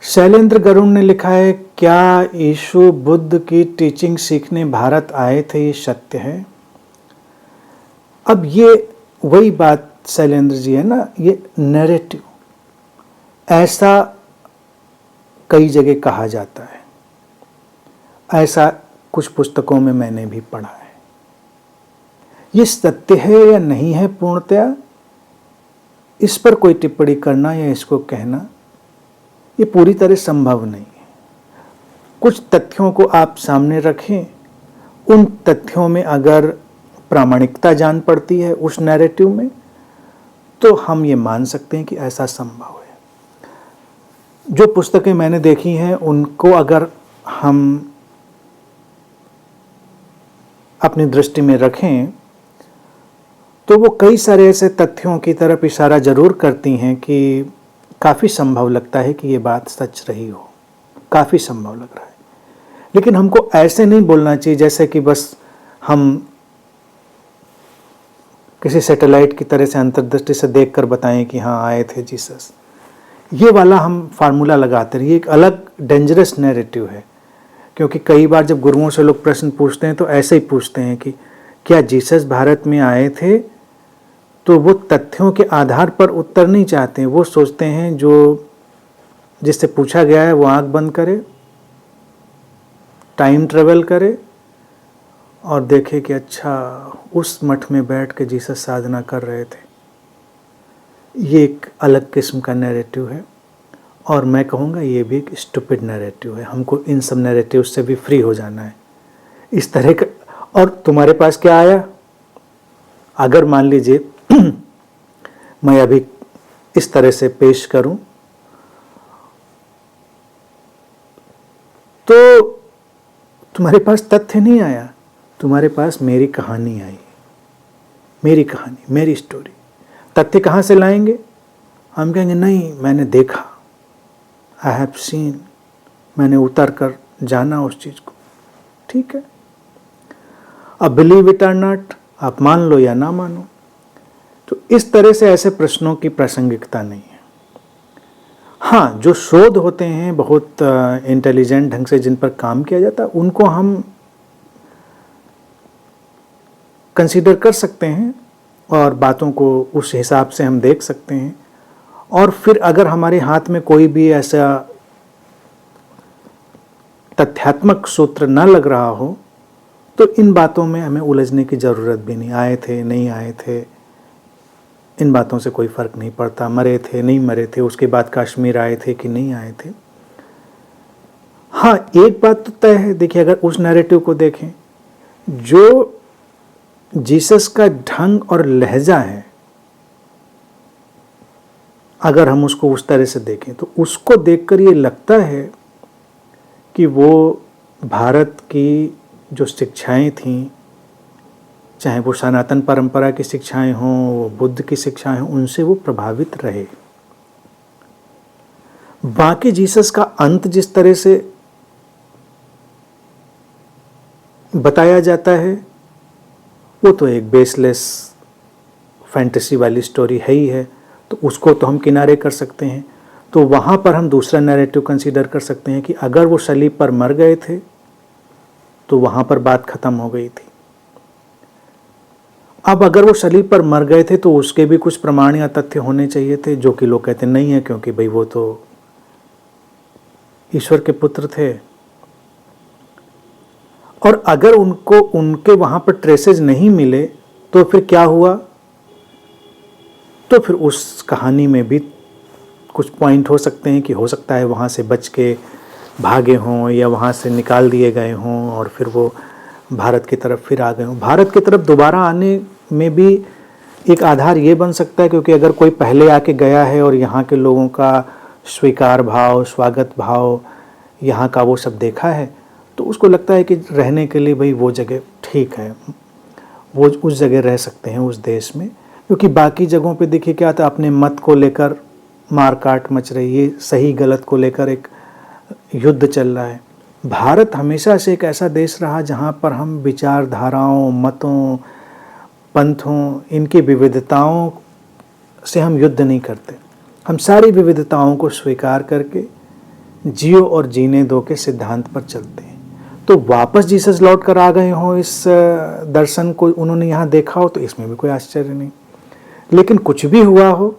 शैलेंद्र गरुड़ ने लिखा है, क्या यीशु बुद्ध की टीचिंग सीखने भारत आए थे, ये सत्य है? अब ये वही बात शैलेंद्र जी है ना, ये नैरेटिव ऐसा कई जगह कहा जाता है, ऐसा कुछ पुस्तकों में मैंने भी पढ़ा है। ये सत्य है या नहीं है पूर्णतया, इस पर कोई टिप्पणी करना या इसको कहना ये पूरी तरह संभव नहीं है। कुछ तथ्यों को आप सामने रखें, उन तथ्यों में अगर प्रामाणिकता जान पड़ती है उस नैरेटिव में, तो हम ये मान सकते हैं कि ऐसा संभव है। जो पुस्तकें मैंने देखी हैं उनको अगर हम अपनी दृष्टि में रखें तो वो कई सारे ऐसे तथ्यों की तरफ इशारा जरूर करती हैं कि काफ़ी संभव लगता है कि ये बात सच रही हो, काफ़ी संभव लग रहा है। लेकिन हमको ऐसे नहीं बोलना चाहिए जैसे कि बस हम किसी सैटेलाइट की तरह से अंतर्दृष्टि से देखकर बताएं कि हाँ आए थे जीसस। ये वाला हम फार्मूला लगाते रहिए, एक अलग डेंजरस नैरेटिव है। क्योंकि कई बार जब गुरुओं से लोग प्रश्न पूछते हैं तो ऐसे ही पूछते हैं कि क्या जीसस भारत में आए थे, तो वो तथ्यों के आधार पर उत्तर नहीं चाहते हैं। वो सोचते हैं जो जिससे पूछा गया है वो आंख बंद करे, टाइम ट्रेवल करे और देखे कि अच्छा उस मठ में बैठ के जीसस साधना कर रहे थे। ये एक अलग किस्म का नैरेटिव है और मैं कहूँगा ये भी एक स्टूपिड नैरेटिव है। हमको इन सब नैरेटिव से भी फ्री हो जाना है इस तरह का। और तुम्हारे पास क्या आया, अगर मान लीजिए मैं अभी इस तरह से पेश करूं तो तुम्हारे पास तथ्य नहीं आया, तुम्हारे पास मेरी कहानी आई, मेरी कहानी, मेरी स्टोरी। तथ्य कहाँ से लाएंगे? हम कहेंगे नहीं मैंने देखा, आई हैव सीन, मैंने उतर कर जाना उस चीज़ को। ठीक है, अब बिलीव इट और नॉट, आप मान लो या ना मानो। तो इस तरह से ऐसे प्रश्नों की प्रासंगिकता नहीं है। हाँ, जो शोध होते हैं बहुत इंटेलिजेंट ढंग से जिन पर काम किया जाता है उनको हम कंसीडर कर सकते हैं और बातों को उस हिसाब से हम देख सकते हैं। और फिर अगर हमारे हाथ में कोई भी ऐसा तथ्यात्मक सूत्र न लग रहा हो तो इन बातों में हमें उलझने की ज़रूरत भी नहीं। आए थे नहीं आए थे, इन बातों से कोई फ़र्क नहीं पड़ता। मरे थे नहीं मरे थे, उसके बाद कश्मीर आए थे कि नहीं आए थे। हाँ, एक बात तो तय है, देखिए अगर उस नैरेटिव को देखें, जो जीसस का ढंग और लहजा है, अगर हम उसको उस तरह से देखें तो उसको देखकर ये लगता है कि वो भारत की जो शिक्षाएं थीं, चाहे वो सनातन परंपरा की शिक्षाएं हों, वो बुद्ध की शिक्षाएं हों, उनसे वो प्रभावित रहे। बाकी जीसस का अंत जिस तरह से बताया जाता है वो तो एक बेसलेस फैंटेसी वाली स्टोरी है ही है, तो उसको तो हम किनारे कर सकते हैं। तो वहाँ पर हम दूसरा नैरेटिव कंसीडर कर सकते हैं कि अगर वो सलीब पर मर गए थे तो वहाँ पर बात खत्म हो गई थी। अब अगर वो सलीब पर मर गए थे तो उसके भी कुछ प्रमाण या तथ्य होने चाहिए थे, जो कि लोग कहते नहीं है क्योंकि भाई वो तो ईश्वर के पुत्र थे। और अगर उनको उनके वहाँ पर ट्रेसेज नहीं मिले तो फिर क्या हुआ? तो फिर उस कहानी में भी कुछ पॉइंट हो सकते हैं कि हो सकता है वहाँ से बच के भागे हों या वहाँ से निकाल दिए गए हों और फिर वो भारत की तरफ फिर आ गए हों। भारत की तरफ दोबारा आने में भी एक आधार ये बन सकता है क्योंकि अगर कोई पहले आके गया है और यहाँ के लोगों का स्वीकार भाव, स्वागत भाव, यहाँ का वो सब देखा है, तो उसको लगता है कि रहने के लिए भाई वो जगह ठीक है, वो उस जगह रह सकते हैं उस देश में। क्योंकि बाकी जगहों पे देखिए क्या था, अपने मत को लेकर मार काट मच रही है, सही गलत को लेकर एक युद्ध चल रहा है। भारत हमेशा से एक ऐसा देश रहा जहाँ पर हम विचारधाराओं, मतों, पंथों, इनकी विविधताओं से हम युद्ध नहीं करते। हम सारी विविधताओं को स्वीकार करके जियो और जीने दो के सिद्धांत पर चलते हैं। तो वापस जीसस लौट कर आ गए हों, इस दर्शन को उन्होंने यहाँ देखा हो, तो इसमें भी कोई आश्चर्य नहीं। लेकिन कुछ भी हुआ हो,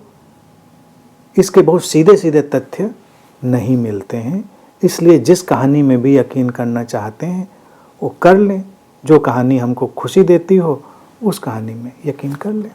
इसके बहुत सीधे सीधे तथ्य नहीं मिलते हैं। इसलिए जिस कहानी में भी यकीन करना चाहते हैं वो कर लें। जो कहानी हमको खुशी देती हो उस कहानी में यकीन कर लें।